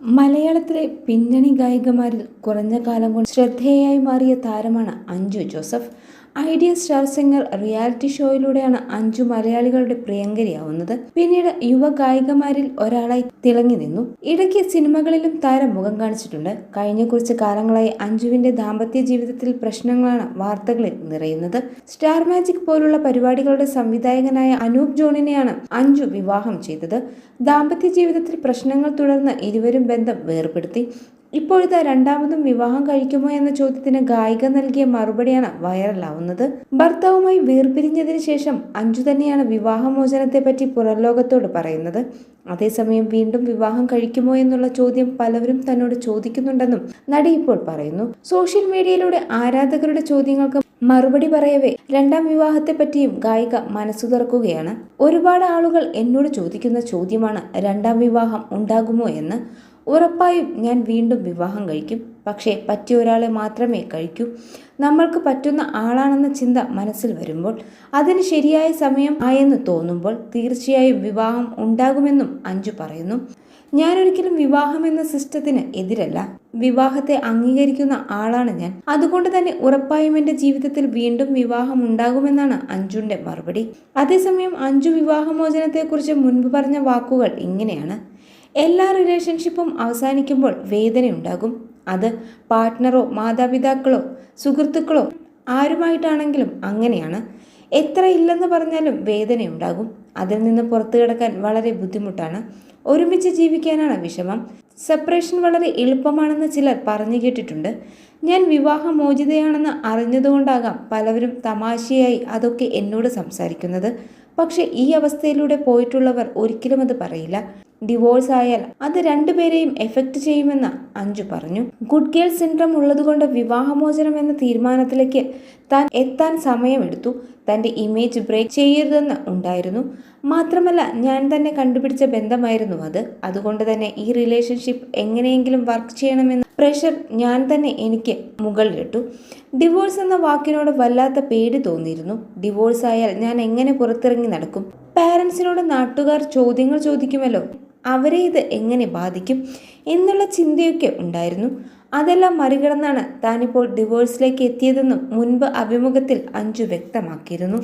മലയാളത്തിലെ പിന്നണി ഗായികമാരിൽ കുറഞ്ഞ കാലം കൊണ്ട് ശ്രദ്ധേയയായി മാറിയ താരമാണ് Anju Joseph. Idea star singer reality ഷോയിലൂടെയാണ് അഞ്ജു മലയാളികളുടെ പ്രിയങ്കരിയാവുന്നത്. പിന്നീട് യുവ ഗായികമാരിൽ ഒരാളായി തിളങ്ങി നിന്നു. ഇടയ്ക്ക് സിനിമകളിലും താരം മുഖം കാണിച്ചിട്ടുണ്ട്. കഴിഞ്ഞ കുറച്ച് കാലങ്ങളായി അഞ്ജുവിന്റെ ദാമ്പത്യ ജീവിതത്തിൽ പ്രശ്നങ്ങളാണ് വാർത്തകളിൽ നിറയുന്നത്. സ്റ്റാർ മാജിക് പോലുള്ള പരിപാടികളുടെ സംവിധായകനായ അനൂപ് ജോണിനെയാണ് അഞ്ജു വിവാഹം ചെയ്തത്. ദാമ്പത്യ ജീവിതത്തിൽ പ്രശ്നങ്ങൾ തുടർന്ന് ഇരുവരും ബന്ധം വേർപെടുത്തി. ഇപ്പോഴത്തെ രണ്ടാമതും വിവാഹം കഴിക്കുമോ എന്ന ചോദ്യത്തിന് ഗായിക നൽകിയ മറുപടിയാണ് വൈറലാവുന്നത്. ഭർത്താവുമായി വേർപിരിഞ്ഞതിന് ശേഷം അഞ്ജു തന്നെയാണ് വിവാഹമോചനത്തെപ്പറ്റി പുറംലോകത്തോട് പറയുന്നത്. അതേസമയം വീണ്ടും വിവാഹം കഴിക്കുമോ എന്നുള്ള ചോദ്യം പലവരും തന്നോട് ചോദിക്കുന്നുണ്ടെന്നും നടി ഇപ്പോൾ പറയുന്നു. സോഷ്യൽ മീഡിയയിലൂടെ ആരാധകരുടെ ചോദ്യങ്ങൾക്ക് മറുപടി പറയവേ രണ്ടാം വിവാഹത്തെ പറ്റിയും ഗായിക മനസ്സു തുറക്കുകയാണ്. ഒരുപാട് ആളുകൾ എന്നോട് ചോദിക്കുന്ന ചോദ്യമാണ് രണ്ടാം വിവാഹം ഉണ്ടാകുമോ എന്ന്. ഉറപ്പായും ഞാൻ വീണ്ടും വിവാഹം കഴിക്കും. പക്ഷേ പറ്റിയ ഒരാളെ മാത്രമേ കഴിക്കൂ. നമ്മൾക്ക് പറ്റുന്ന ആളാണെന്ന ചിന്ത മനസ്സിൽ വരുമ്പോൾ, അതിന് ശരിയായ സമയം ആയെന്ന് തോന്നുമ്പോൾ തീർച്ചയായും വിവാഹം ഉണ്ടാകുമെന്നും അഞ്ജു പറയുന്നു. ഞാനൊരിക്കലും വിവാഹം എന്ന സിസ്റ്റത്തിന് എതിരല്ല. വിവാഹത്തെ അംഗീകരിക്കുന്ന ആളാണ് ഞാൻ. അതുകൊണ്ട് തന്നെ ഉറപ്പായും എൻ്റെ ജീവിതത്തിൽ വീണ്ടും വിവാഹം ഉണ്ടാകുമെന്നാണ് അഞ്ജുവിൻ്റെ മറുപടി. അതേസമയം അഞ്ജു വിവാഹമോചനത്തെക്കുറിച്ച് മുൻപ് പറഞ്ഞ വാക്കുകൾ ഇങ്ങനെയാണ്: എല്ലാ റിലേഷൻഷിപ്പും അവസാനിക്കുമ്പോൾ വേദനയുണ്ടാകും. അത് പാർട്ട്ണറോ മാതാപിതാക്കളോ സുഹൃത്തുക്കളോ ആരുമായിട്ടാണെങ്കിലും അങ്ങനെയാണ്. എത്ര ഇല്ലെന്ന് പറഞ്ഞാലും വേദനയുണ്ടാകും. അതിൽ നിന്ന് പുറത്തു കിടക്കാൻ വളരെ ബുദ്ധിമുട്ടാണ്. ഒരുമിച്ച് ജീവിക്കാനാണ് വിഷമം. സെപ്പറേഷൻ വളരെ എളുപ്പമാണെന്ന് ചിലർ പറഞ്ഞു കേട്ടിട്ടുണ്ട്. ഞാൻ വിവാഹമോചിതയാണെന്ന് അറിഞ്ഞതുകൊണ്ടാകാം പലവരും തമാശയായി അതൊക്കെ എന്നോട് സംസാരിക്കുന്നത്. പക്ഷെ ഈ അവസ്ഥയിലൂടെ പോയിട്ടുള്ളവർ ഒരിക്കലും അത് പറയില്ല. ഡിവോഴ്സ് ആയാൽ അത് രണ്ടുപേരെയും എഫക്റ്റ് ചെയ്യുമെന്ന് അഞ്ജു പറഞ്ഞു. ഗുഡ് ഗേൾ സിൻഡ്രം ഉള്ളതുകൊണ്ട് വിവാഹമോചനം എന്ന തീരുമാനത്തിലേക്ക് താൻ എത്താൻ സമയമെടുത്തു. തൻ്റെ ഇമേജ് ബ്രേക്ക് ചെയ്യരുതെന്ന് ഉണ്ടായിരുന്നു. മാത്രമല്ല, ഞാൻ തന്നെ കണ്ടുപിടിച്ച ബന്ധമായിരുന്നു അത്. അതുകൊണ്ട് തന്നെ ഈ റിലേഷൻഷിപ്പ് എങ്ങനെയെങ്കിലും വർക്ക് ചെയ്യണമെന്ന പ്രഷർ ഞാൻ തന്നെ എനിക്ക് മുകളിലിട്ടു. ഡിവോഴ്സ് എന്ന വാക്കിനോട് വല്ലാത്ത പേടി തോന്നിയിരുന്നു. ഡിവോഴ്സ് ആയാൽ ഞാൻ എങ്ങനെ പുറത്തിറങ്ങി നടക്കും? പാരൻസിനോട് നാട്ടുകാർ ചോദ്യങ്ങൾ ചോദിക്കുമല്ലോ, അവരെ ഇത് എങ്ങനെ ബാധിക്കും എന്നുള്ള ചിന്തയൊക്കെ ഉണ്ടായിരുന്നു. അതെല്ലാം മറികടന്നാണ് താനിപ്പോൾ ഡിവോഴ്സിലേക്ക് എത്തിയതെന്നും മുൻപ് അഭിമുഖത്തിൽ അഞ്ജു വ്യക്തമാക്കിയിരുന്നു.